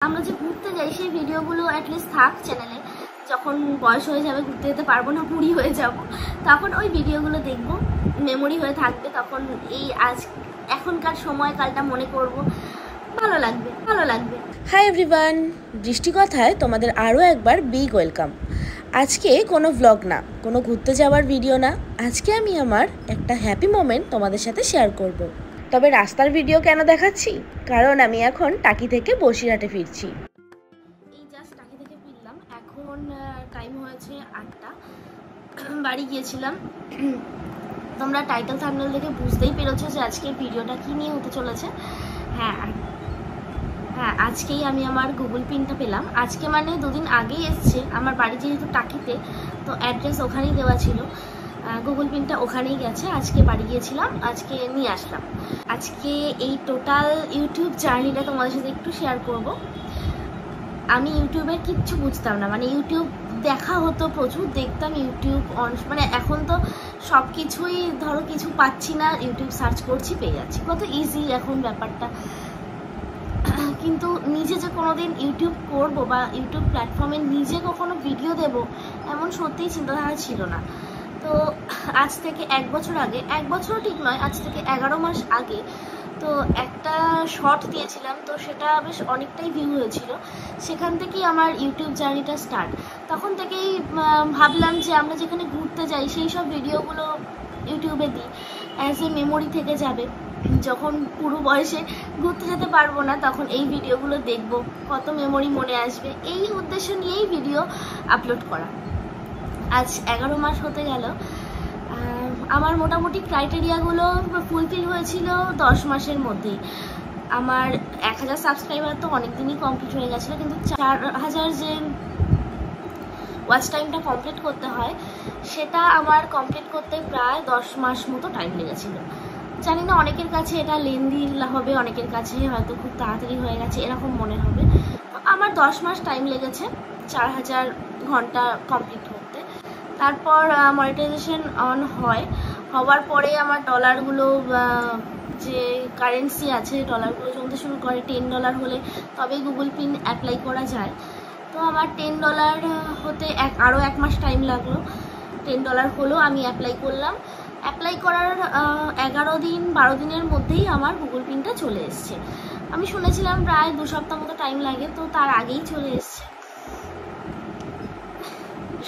আমরা যে ঘুরতে যাই সেই ভিডিওগুলো অ্যাটলিস্ট থাক চ্যানেলে। যখন বয়স হয়ে যাবে, ঘুরতে যেতে পারবো না, বুড়ি হয়ে যাব, তখন ওই ভিডিওগুলো দেখবো, মেমোরি হয়ে থাকবে। তখন এই এখনকার সময়কালটা মনে করব, ভালো লাগবে। হাই এভরিওয়ান, বৃষ্টি কথায় তোমাদের আরও একবার বিগ ওয়েলকাম। আজকে কোনো ভ্লগ না, কোনো ঘুরতে যাওয়ার ভিডিও না, আজকে আমি আমার একটা হ্যাপি মোমেন্ট তোমাদের সাথে শেয়ার করব। তবে রাস্তার ভিডিও কেন দেখাচ্ছি? কারণ আমি এখন টাকি থেকে বসিরহাটে ফিরছি। এই জাস্ট টাকি থেকে ফিরলাম, এখন টাইম হয়েছে 8টা। বাড়ি গিয়েছিলাম। তোমরা টাইটেল থাম্বনেল দেখে বুঝতেই পেরেছো যে আজকের ভিডিওটা কী নিয়ে হতে চলেছে। হ্যাঁ, আজকেই আমি আমার গুগল পিনটা পেলাম। আজকে মানে দুদিন আগেই এসছে। আমার বাড়ি যেহেতু টাকিতে, তো অ্যাড্রেস ওখানেই দেওয়া ছিল, গুগল পিনটা ওখানেই গেছে। আজকে বাড়ি গিয়েছিলাম, আজকে নিয়ে আসলাম। আজকে এই টোটাল ইউটিউব জার্নিটা তোমাদের সাথে একটু শেয়ার করব। আমি ইউটিউবের কিচ্ছু বুঝতাম না, মানে ইউটিউব দেখা হতো, প্রচুর দেখতাম ইউটিউব মানে এখন তো সব কিছুই ধরো কিছু পাচ্ছি না, ইউটিউব সার্চ করছি, পেয়ে যাচ্ছি, কত ইজি এখন ব্যাপারটা। কিন্তু নিজে যে কোনোদিন ইউটিউব করবো বা ইউটিউব প্ল্যাটফর্মে নিজে কখনো ভিডিও দেব, এমন সত্যিই চিন্তাধারা ছিল না। তো আজ থেকে 1 বছর আগে, 1 বছরও ঠিক নয়, আজ থেকে 11 মাস আগে তো একটা শর্ট দিয়েছিলাম, তো সেটা বেশ অনেকটাই ভিউ হয়েছিল। সেখান থেকেই আমার ইউটিউব জার্নিটা স্টার্ট। তখন থেকেই ভাবলাম যে আমরা যেখানে ঘুরতে যাই সেই সব ভিডিওগুলো ইউটিউবে দিই, অ্যাজ এ মেমোরি থেকে যাবে। যখন পুরো বয়সে ঘুরতে যেতে পারবো না, তখন এই ভিডিওগুলো দেখবো, কত মেমোরি মনে আসবে, এই উদ্দেশ্য নিয়েই ভিডিও আপলোড করা। আজ 11 মাস হতে গেল। আমার মোটামুটি ক্রাইটেরিয়াগুলো ফুলফিল হয়েছিল 10 মাসের মধ্যেই। আমার 1000 সাবস্ক্রাইবার তো অনেক দিনই কমপ্লিট হয়ে গেছিলো, কিন্তু 4000 যে ওয়াচ টাইমটা কমপ্লিট করতে হয়, সেটা আমার কমপ্লিট করতে প্রায় 10 মাস মতো টাইম লেগেছিলো। জানি না, অনেকের কাছে এটা লেন্দি হবে, অনেকের কাছে হয়তো খুব তাড়াতাড়ি হয়ে গেছে এরকম মনে হবে। তো আমার 10 মাস টাইম লেগেছে 4000 ঘন্টা কমপ্লিট করতে। তারপর মনিটাইজেশন অন হওয়ার পরে আমার ডলারগুলো, যে কারেন্সি আছে, ডলারগুলো জমতে শুরু করে। $10 হলে তবেই গুগল পিন অ্যাপ্লাই করা যায়। তো আমার $10 হতে আরও 1 মাস টাইম লাগলো। $10 হলো, আমি অ্যাপ্লাই করলাম। অ্যাপ্লাই করার 11-12 দিনের মধ্যেই আমার গুগল পিনটা চলে এসছে। আমি শুনেছিলাম প্রায় 2 সপ্তাহ মতো টাইম লাগে, তো তার আগেই চলে এসছে।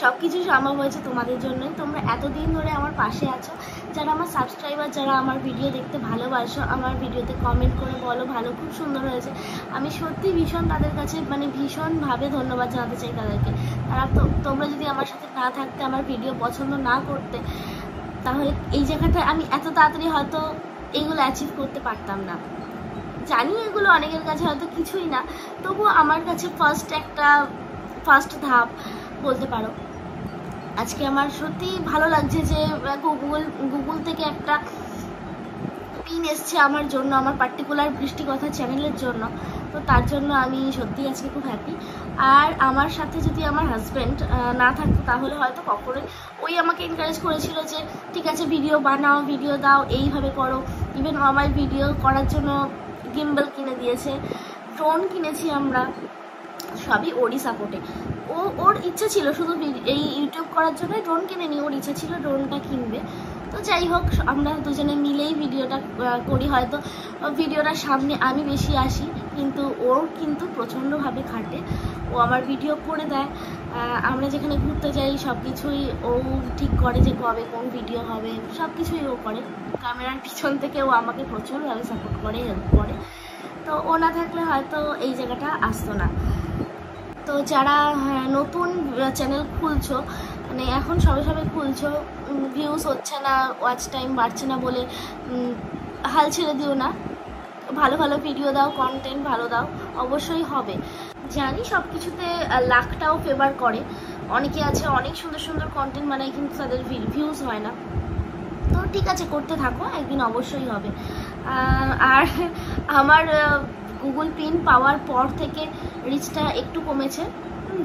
সব কিছু সম্ভব হয়েছে তোমাদের জন্যই। তোমরা এতদিন ধরে আমার পাশে আছো, যারা আমার সাবস্ক্রাইবার, যারা আমার ভিডিও দেখতে ভালোবাসো, আমার ভিডিওতে কমেন্ট করে বলো ভালো, খুব সুন্দর হয়েছে। আমি সত্যি ভীষণ তাদের কাছে, মানে ভীষণভাবে ধন্যবাদ জানাতে চাই তাদেরকে। তোমরা যদি আমার সাথে না থাকতে, আমার ভিডিও পছন্দ না করতে, তাহলে এই জায়গাটায় আমি এত তাড়াতাড়ি হয়তো এইগুলো অ্যাচিভ করতে পারতাম না। জানি এগুলো অনেকের কাছে হয়তো কিছুই না, তবুও আমার কাছে ফার্স্ট ধাপ বলতে পারো। আজকে আমার সত্যি ভালো লাগছে যে গুগল থেকে একটা পিন এসছে আমার জন্য, আমার পার্টিকুলার বৃষ্টি কথা চ্যানেলের জন্য। তো তার জন্য আমি সত্যি আজকে খুব হ্যাপি। আর আমার সাথে যদি আমার হাজব্যান্ড না থাকতো, তাহলে হয়তো কখনোই, ওই আমাকে এনকারেজ করেছিল যে ঠিক আছে ভিডিও বানাও, ভিডিও দাও, এইভাবে করো। ইভেন আমার ভিডিও করার জন্য গিম্বল কিনে দিয়েছে, ড্রোন কিনেছি আমরা, সবই ওরই সাপোর্টে। ওর ইচ্ছা ছিল শুধু এই ইউটিউব করার জন্য ড্রোন কিনে নি, ওর ইচ্ছা ছিল ড্রোনটা কিনবে। তো যাই হোক, আমরা দুজনে মিলেই ভিডিওটা করি। হয়তো ভিডিওটার সামনে আমি বেশি আসি, কিন্তু ওর কিন্তু প্রচণ্ডভাবে খাটে। ও আমার ভিডিও করে দেয়। আমরা যেখানে ঘুরতে যাই সব কিছুই ও ঠিক করে, যে কবে কোন ভিডিও হবে, সব কিছুই ও করে। ক্যামেরার পিছন থেকে ও আমাকে প্রচুরভাবে সাপোর্ট করে, হেল্প করে। তো ও না থাকলে হয়তো এই জায়গাটা আসতো না। তো যারা নতুন চ্যানেল খুলছো, মানে এখন সবে খুলছো, ভিউজ হচ্ছে না, ওয়াচ টাইম বাড়ছে না বলে হাল ছেড়ে দিও না। ভালো ভালো ভিডিও দাও, কন্টেন্ট ভালো দাও, অবশ্যই হবে। জানি সব কিছুতে লাকটাও ফেভার করে। অনেকে আছে অনেক সুন্দর সুন্দর কন্টেন্ট বানায়, কিন্তু তাদের ভিউজ হয় না। তো ঠিক আছে, করতে থাকো, একদিন অবশ্যই হবে। আর আমার গুগল পিন পাওয়ার পর থেকে রিচটা একটু কমেছে।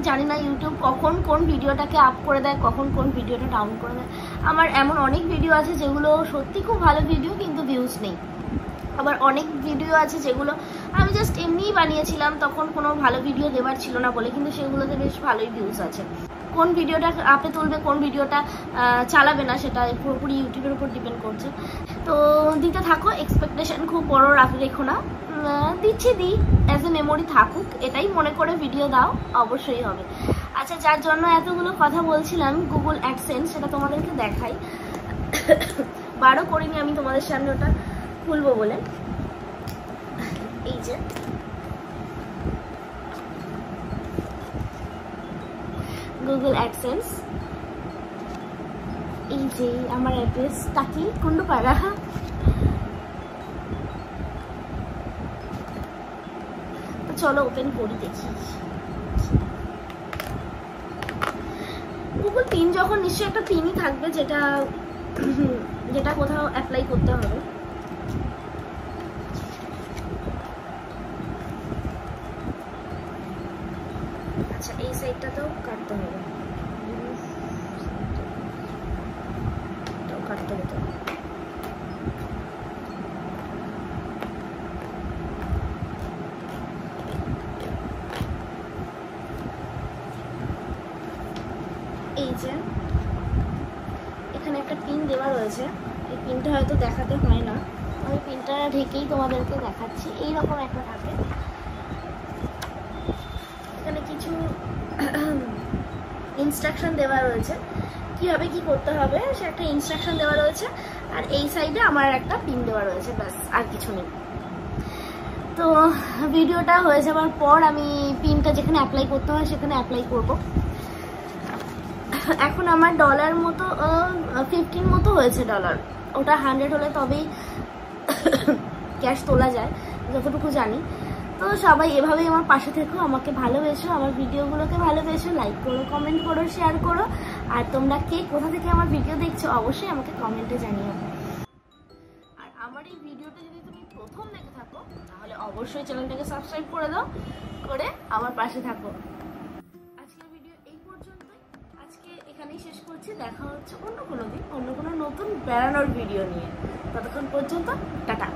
জানি না ইউটিউব কখন কোন ভিডিওটাকে আপ করে দেয়, কখন কোন ভিডিওটা ডাউন করে দেয়। আমার এমন অনেক ভিডিও আছে যেগুলো সত্যি খুব ভালো ভিডিও, কিন্তু ভিউজ নেই। আবার অনেক ভিডিও আছে যেগুলো আমি জাস্ট এমনিই বানিয়েছিলাম, তখন কোনো ভালো ভিডিও দেওয়ার ছিল না বলে, কিন্তু সেগুলোতে বেশ ভালোই ভিউজ আছে। কোন ভিডিওটা আপে তুলবে, কোন ভিডিওটা চালাবে না, সেটা পুরোপুরি ইউটিউবের উপর ডিপেন্ড করছে। তো দিতে থাকো, এক্সপেকটেশন খুব বড় রেখো না, দিই অ্যাজ এ মেমোরি থাকুক, এটাই মনে করে ভিডিও দাও, অবশ্যই হবে। আচ্ছা, যার জন্য এতগুলো কথা বলছিলাম গুগল অ্যাডসেন্স, সেটা তোমাদেরকে দেখাই। বারও করিনি আমি তোমাদের সামনে ওটা খুলবো বলে। এই যে গুগল অ্যাডসেন্স, এই যে আমার অ্যাড্রেস টাকি কুন্ডুপাড়া। চলো ওপেন করি, দেখি। গুগল পিন যখন নিশ্চয়ই একটা পিনই থাকবে, যেটা কোথাও অ্যাপ্লাই করতে হবে। আচ্ছা, এই সাইডটাতেও কাটতে হবে, কাটতে হতো। এই যে এখানে একটা পিন দেওয়া রয়েছে, এই পিনটা হয়তো দেখাতে হয় না, আমি পিনটা ঢেকেই তোমাদেরকে দেখাচ্ছি। এইরকম একটা থাকে, এখানে কিছু ইনস্ট্রাকশন দেওয়া রয়েছে, কীভাবে কি করতে হবে সে একটা ইনস্ট্রাকশন দেওয়া রয়েছে, আর এই সাইডে আমার একটা পিন দেওয়া রয়েছে, ব্যাস আর কিছু নেই। তো ভিডিওটা হয়ে যাওয়ার পর আমি পিনটা যেখানে অ্যাপ্লাই করতে হয় সেখানে অ্যাপ্লাই করব। এখন আমার ডলার মতো 15 মতো হয়েছে ডলার, ওটা 100 হলে তবেই ক্যাশ তোলা যায় যতটুকু জানি। তো সবাই এভাবেই আমার পাশে থেকো, আমাকে ভালোবেসো, আমার ভিডিওগুলোকে ভালোবেসো, লাইক করো, কমেন্ট করো, শেয়ার করো। আর তোমরা কে কোথা থেকে আমার ভিডিও দেখছো অবশ্যই আমাকে কমেন্টে জানিও। আর আমার এই ভিডিওটা যদি তুমি প্রথম দেখে থাকো তাহলে অবশ্যই চ্যানেলটাকে সাবস্ক্রাইব করে দাও, করে আমার পাশে থাকো। আজকের ভিডিও এই পর্যন্তই, আজকে এখানেই শেষ করছি। দেখা হচ্ছে অন্য কোনো দিন অন্য কোনো নতুন বেড়ানোর ভিডিও নিয়ে। ততক্ষণ পর্যন্ত টাটা।